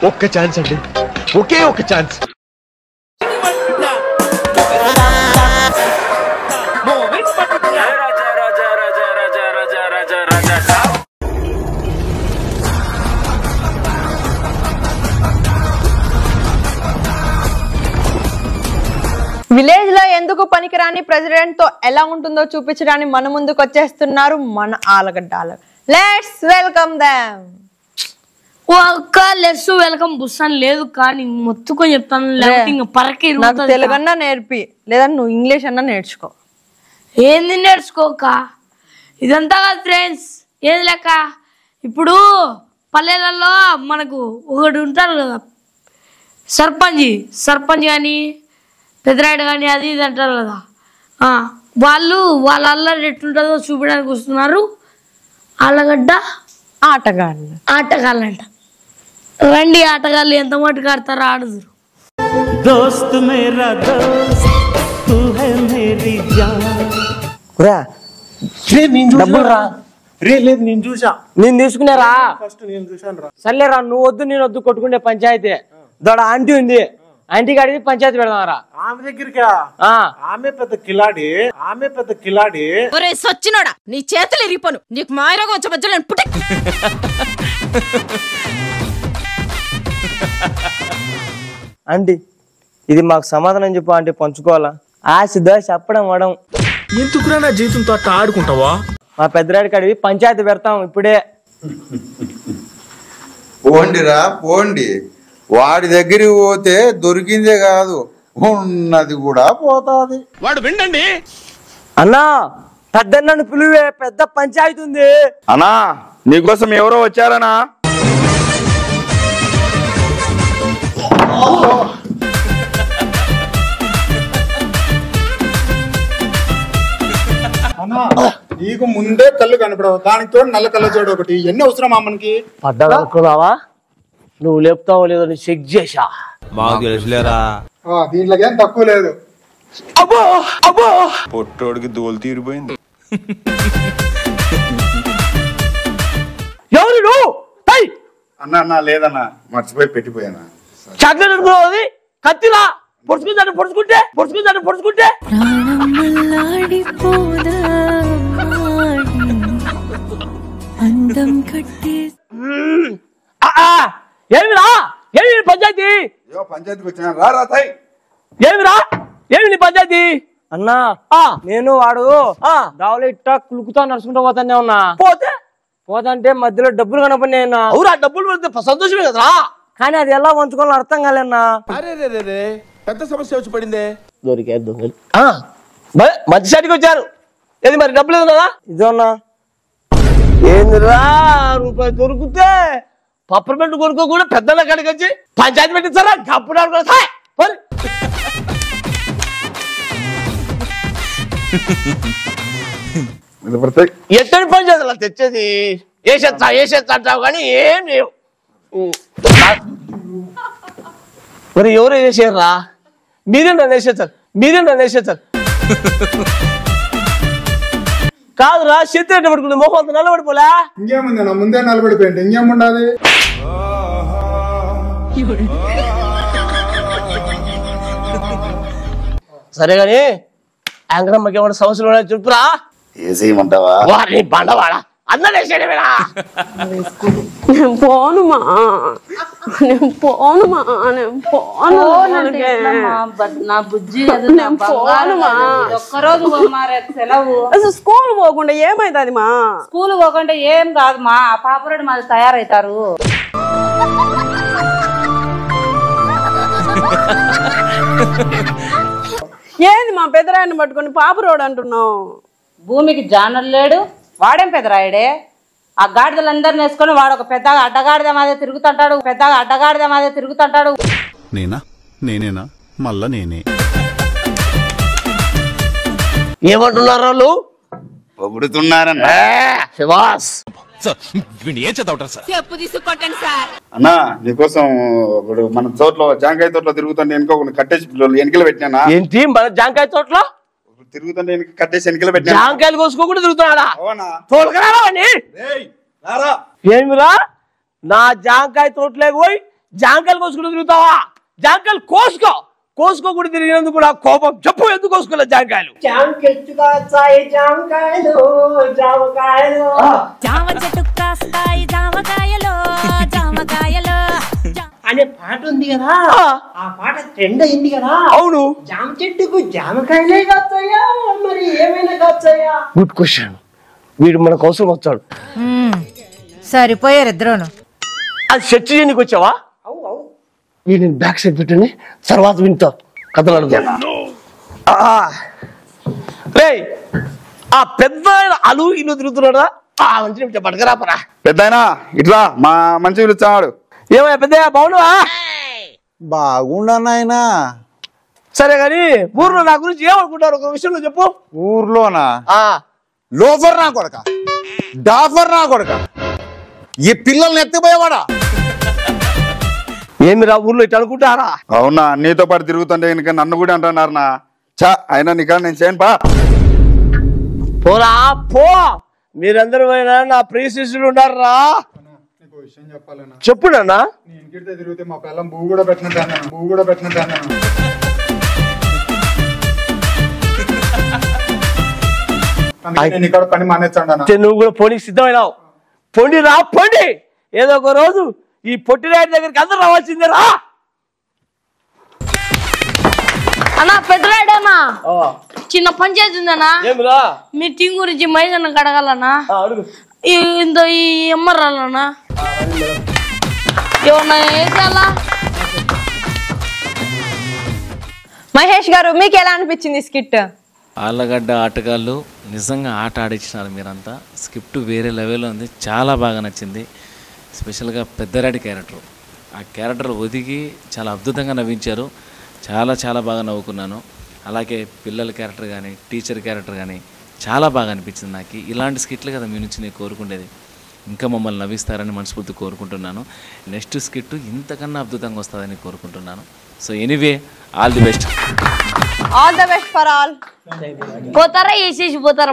ఒక్క ఛాన్స్ అండి, ఒకే ఒక్క ఛాన్స్. విలేజ్ లో ఎందుకు పనికిరాని ప్రెసిడెంట్ తో ఎలా ఉంటుందో చూపించడానికి మన ముందుకు వచ్చేస్తున్నారు మన ఆలగడ్డ. Let's welcome them. ఒక్క లెట్స్ వెల్కమ్ బుస్సాన్ లేదు కానీ మొత్తుకొని చెప్తాను. నాకు తెలుగన్నా నేర్పి, లేదా నువ్వు ఇంగ్లీష్ అన్నా నేర్చుకో. ఏంది నేర్చుకోక ఇదంతా కాదు ఫ్రెండ్స్. ఏది లెక్క, ఇప్పుడు పల్లెలలో మనకు ఒకటి ఉంటారు కదా సర్పంచ్ కానీ పెద్దరాయుడు కానీ అది ఇది అంటారు కదా, వాళ్ళ అల్లరి ఎట్లుంటుందో చూపించడానికి వస్తున్నారు ఆలగడ్డ ఆటగాళ్ళంట. రండి ఆటగాళ్ళు ఎంత మటుకు ఆడతారో ఆడుదురు. దోస్త్ మేరా దోస్త్ తూ హై మేరీ జాన్. లేదు నేను చూసా, నేను తీసుకునేరా ఫస్ట్, నేను చూసాను రా. సర్లేరా నువ్వు వద్దు నేను వద్దు కొట్టుకుంటే పంచాయతీ దొడ ఆంటీ ఉంది, ఆంటీకి అడిగి పంచాయతీ పెడదామరా. ఆమె దగ్గరికి ఆమె పెద్ద కిలాడి. ఒరే సచ్చినోడా, నీ చేతులు ఇరిగిపోను, నీకు మాయరోగం వచ్చే మధ్యలో పుట్ట. ఆంటీ ఇది మాకు సమాధానం చెప్పు ఆంటీ, పంచుకోవాలా? ఆశ చెప్పడం వడం ఎందుకురా నా జీవితంతో అట్లా ఆడుకుంటావా? మా పెద్దరాడికి అడిగి పంచాయతీ పెడతాం ఇప్పుడే. పోండిరా పోండి, వాడి దగ్గరికి పోతే దొరికిందే కాదు ఉన్నది కూడా పోతాది. వాడు విండండి అన్నా, పెద్దన్నను పిలువే, పెద్ద పంచాయతీ ఉంది. అన్నా నీకోసం ఎవరో వచ్చారనా? నీకు ముందే కళ్ళు కనపడవు, దానితో నల్ల కళ్ళ జోడు ఒకటి, ఎన్ని అవసరం అమ్మకి? పడ్డావా? నువ్వు లేపుతావో లేదో చెక్ చేసా. దీంట్లో ఏం తక్కువ లేదు. పొట్టోడికి దోలు తీరిపోయింది. ఎవరు నువ్వు? అన్నా లేదన్నా, మర్చిపోయి పెట్టిపోయానా. చాక్లెట్ అనుకున్నావు, కత్తిలా పొడుచుకుంటే ఏమి పంచాయతీ? పంచాయతీకి వచ్చినా రా తాయ్. ఏమి పంచాయతీ? అన్నా నేను వాడు దావులో ఇట్టా కులుకుతా నడుచుకుంటూ పోతానే ఉన్నా. పోతంటే మధ్యలో డబ్బులు కనపడినా. అవురా, డబ్బులు సంతోషమే కదరా, కానీ అది ఎలా వంచుకోవాలో అర్థం కాలేనా. పెద్ద సమస్య వచ్చి పడిందే. దొరికే దొంగలు మధ్య సైడ్కి వచ్చారు. ఏది మరి డబ్బులు ఏదన్నా? ఇదన్నా ఏందిరా, రూపాయి దొరికితే పప్పర్మెంట్ కొనుక్కోకుండా పెద్దల కాడికి వచ్చి పంచాయతీ పెట్టించారా? గప్పుడు ఎట్టని పంచాయతీ అలా తెచ్చేది? ఏసేస్తా అంటావు కానీ ఏం లేవు. మరి ఎవరు వేసేయరా? మీరే నన్ను వేసేస్తారు. కాదురా, చేతి ఎట్ట పడుకుంది, మొహం అంత నల్లబడిపోలే. ఇంకేముంది నా ముందే నల్లబడిపోయింది, ఇంకేముండాలి? సరే గాని యాంకరమ్మకి ఏమన్నా సమస్యలు చెప్పురా. ఏసేయమంటావా? వారిని బండవాడా అందరేసేయడమేనా? నేను పోనుమా. నా బుజ్జి ఒక్కరోజు సెలవు. స్కూల్ పోకుండా ఏమైతుంది మా? స్కూల్ పోకుండా ఏం కాదు మా, ఆ పాపరెడ్డి మాది తయారవుతారు. ఏంది మా పెద్దరాయన్ని పట్టుకుని పాపరోడు అంటున్నావు? భూమికి జానలు లేడు, వాడేం పెద్దరాయుడే. ఆ గాడిదలందరిని వేసుకొని వాడు ఒక పెద్దగా అడ్డగాడిద మాదే తిరుగుతుంటాడు. నేనేనా మళ్ళా నేనే. ఏమంటున్నారు వాళ్ళు? పొగుడుతున్నారన్నా. చెప్పు తీసుకొట్టండి సార్. అన్నా నీకోసం ఇప్పుడు మన తోటలో జాంకాయ తోటలో తిరుగుతుంటే వెనుక కట్టేసి వెనకలు పెట్టినా. ఏంటి మన జాంకాయ తోటలో తిరుగుతుంటే కట్టేసి వెనకలు పెట్టినా? జాంకాయలు కోసుకోకుండా తిరుగుతున్నాడా? ఏమిరా నా జాంకాయ తోటలోకి పోయి జాంకాయలు కోసుకుంటూ తిరుగుతావా? జాంకాయలు కోసుకోకుండా తిరిగినందుకు నా కోపం. చెప్పు, ఎందుకు కోసుకోలే జాంకాయలు? అనే పాట ఉంది కదా, ఆ పాట ట్రెండ్ అయింది కదా. అవును. జామ చెట్టుకు జామకాయలే కాస్తాయా, మరి ఏమైనా కాస్తాయా? Good question. వీడు మనకు అవసరం వచ్చాడు. సరిపోయారు ఇద్దరును. అది సెర్చ్ చేయడానికి వచ్చావా? వీడిని బ్యాక్ సైడ్ పెట్టండి, తర్వాత వింటా కథలు అడుగుతా. రే, ఆ పెద్ద అలు ఇల్లు తిరుగుతున్నాడా? మంచి పడకరాపరా. పెద్దాయనా ఇట్లా మా మంచి పిలుస్తాడు. ఏమయ్యా పెద్దయ్య, బాగున్నావా? బాగుండా నాయనా. సరే గాని ఊర్లో నా గురించి ఏమనుకుంటారు ఒక విషయంలో చెప్పు. ఊర్లోనా? లోఫర్ నా కొడక, డాఫర్ నా కొడక, ఈ పిల్లల్ని ఎత్తిపోయేవాడా? ఏమిరా ఊర్లో ఇట్లా అనుకుంటారా? అవునా, నీతో పాటు తిరుగుతుంటే ఇంకా నన్ను కూడా అంటున్నారు నా. చా అయినా నీకా నేను చేయను పా. పోరా పో, మీరందరూ పోయినా నా ప్రియ శిష్యులు ఉన్నారా? చెప్పు నాన్న. తిరిగితే మా పిల్లం పువ్వు కూడా పెట్టినట్టు పని మానేస్తాడు. నువ్వు కూడా పోనీకి సిద్ధమైనావు. పొండి రా, పొండి. ఏదో ఒక రోజు ఈ పొట్టిరాయుడి దగ్గరికి అందరూ రావాల్సిందే రా. అన్నా పెద్దరాయుడన్నా, చిన్న పంచాయతీ ఉందన్నా. మీ టీం గురించి మైసన్న అడగాలన్నా. ఈ ఎమ్మరాలన్నా ఏమన్నా వేసాలా? మహేష్ గారు, మీకు ఎలా అనిపించింది స్కిట్? ఆళ్ళగడ్డ ఆటగాళ్ళు నిజంగా ఆట ఆడించినారు మీరంతా. స్క్రిప్ట్ వేరే లెవెల్లో ఉంది, చాలా బాగా నచ్చింది. స్పెషల్గా పెద్దరాడి క్యారెక్టర్, ఆ క్యారెక్టర్ ఒదిగి చాలా అద్భుతంగా నవ్వించారు. చాలా చాలా బాగా నవ్వుకున్నాను. అలాగే పిల్లల క్యారెక్టర్ కానీ టీచర్ క్యారెక్టర్ కానీ చాలా బాగా అనిపించింది నాకు. ఇలాంటి స్కిట్లు కదా మీ నుంచి నేను కోరుకునేది. ఇంకా మమ్మల్ని నవ్విస్తారని మనస్ఫూర్తి కోరుకుంటున్నాను. నెక్స్ట్ స్కిట్ ఇంతకన్నా అద్భుతంగా వస్తుందని కోరుకుంటున్నాను. So anyway, all the best. All the best for all. పోతారా వేసేసి పోతారా?